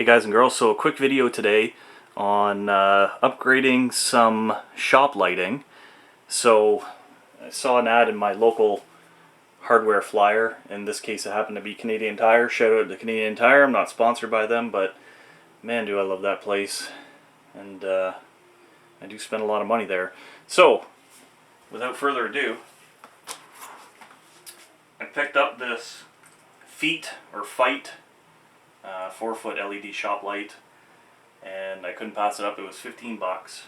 Hey guys and girls, so a quick video today on upgrading some shop lighting. So I saw an ad in my local hardware flyer. In this case it happened to be Canadian Tire. Shout out to Canadian Tire. I'm not sponsored by them, but man do I love that place. And I do spend a lot of money there. So without further ado, I picked up this Fight 4-foot LED shop light, and I couldn't pass it up. It was 15 bucks.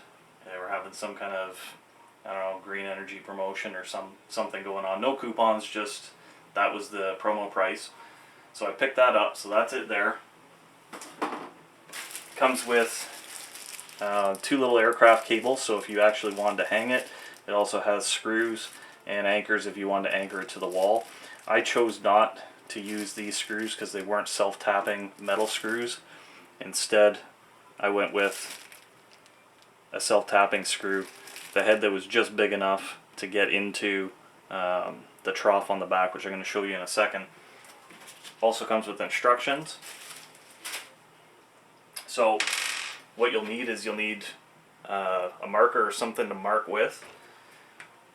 They were having some kind of, I don't know, green energy promotion or something going on. No coupons, just that was the promo price. So I picked that up, so that's it there. Comes with two little aircraft cables, so if you actually wanted to hang it. It also has screws and anchors if you wanted to anchor it to the wall. I chose not to use these screws because they weren't self-tapping metal screws. Instead, I went with a self-tapping screw, the head that was just big enough to get into the trough on the back, which I'm going to show you in a second. Also comes with instructions. So what you'll need is a marker or something to mark with.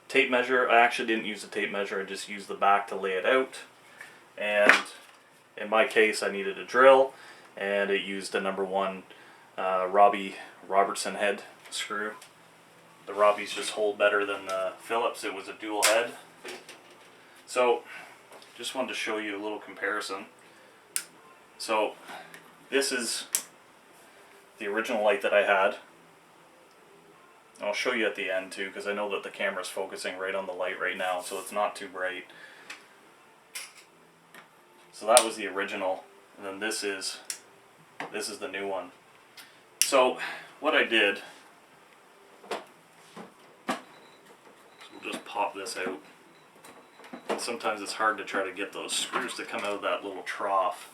Tape measure. I actually didn't use the tape measure, I just used the back to lay it out. And in my case I needed a drill, and it used a #1 Robertson head screw. The Robbies just hold better than the Phillips. It was a dual head. So just wanted to show you a little comparison. So this is the original light that I had. I'll show you at the end too, because I know that the camera's focusing right on the light right now, so it's not too bright. So that was the original, and then this is the new one. So what I did, so we'll just pop this out. And sometimes it's hard to try to get those screws to come out of that little trough.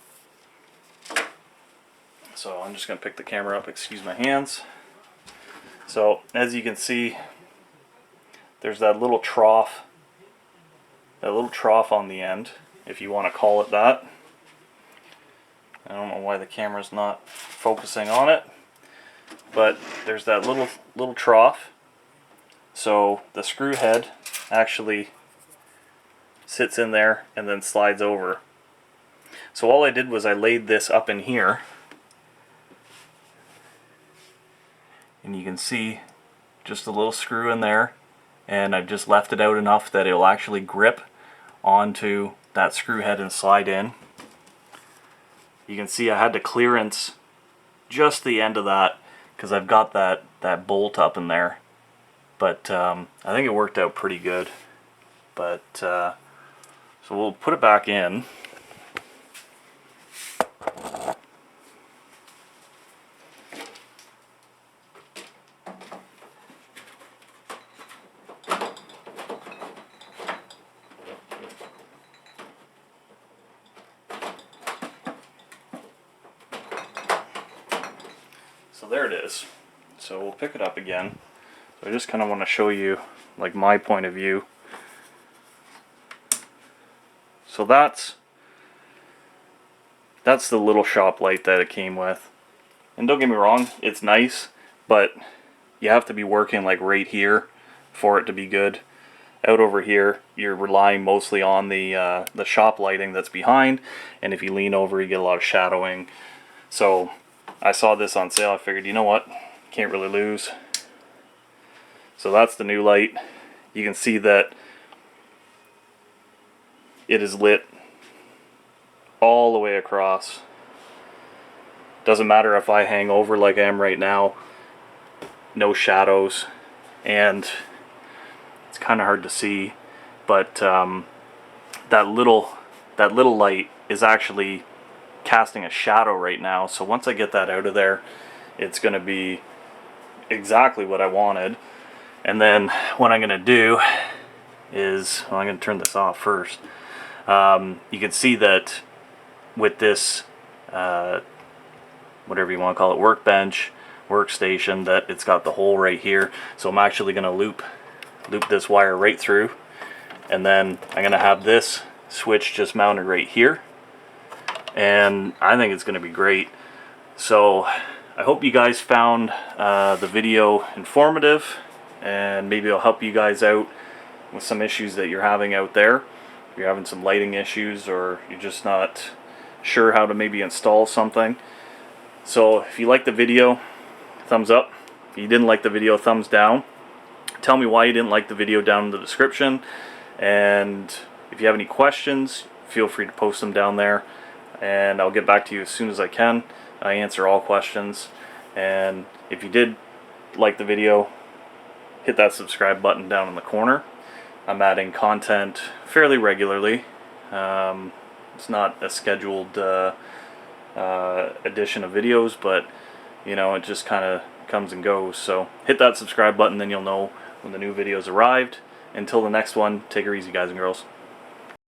So I'm just going to pick the camera up, excuse my hands. So as you can see, there's that little trough on the end, if you want to call it that. I don't know why the camera's not focusing on it, but there's that little trough. So the screw head actually sits in there and then slides over. So all I did was I laid this up in here, and you can see just a little screw in there, and I've just left it out enough that it'll actually grip onto that screw head and slide in. You can see I had to clearance just the end of that because I've got that bolt up in there, but I think it worked out pretty good. But so we'll put it back in. So there it is. So we'll pick it up again. So I just kind of want to show you like my point of view. So that's the little shop light that it came with. And don't get me wrong, it's nice, but you have to be working like right here for it to be good. Out over here, you're relying mostly on the shop lighting that's behind, and if you lean over, you get a lot of shadowing. So I saw this on sale. I figured, you know what, can't really lose. So that's the new light. You can see that it is lit all the way across. Doesn't matter if I hang over like I am right now, no shadows, and it's kind of hard to see, but that little light is actually casting a shadow right now. So once I get that out of there, it's going to be exactly what I wanted. And then what I'm going to do is, well, I'm going to turn this off first. You can see that with this whatever you want to call it, workstation, that it's got the hole right here. So I'm actually going to loop this wire right through, and then I'm going to have this switch just mounted right here, and I think it's going to be great. So I hope you guys found the video informative, and maybe it'll help you guys out with some issues that you're having out there. If you're having some lighting issues, or you're just not sure how to maybe install something. So if you liked the video, thumbs up. If you didn't like the video, thumbs down. Tell me why you didn't like the video down in the description, and if you have any questions, feel free to post them down there, and I'll get back to you as soon as I can. I answer all questions. And if you did like the video, hit that subscribe button down in the corner. I'm adding content fairly regularly. It's not a scheduled edition of videos, but you know, it just kind of comes and goes. So hit that subscribe button, then you'll know when the new videos arrived. Until the next one, take her easy, guys and girls.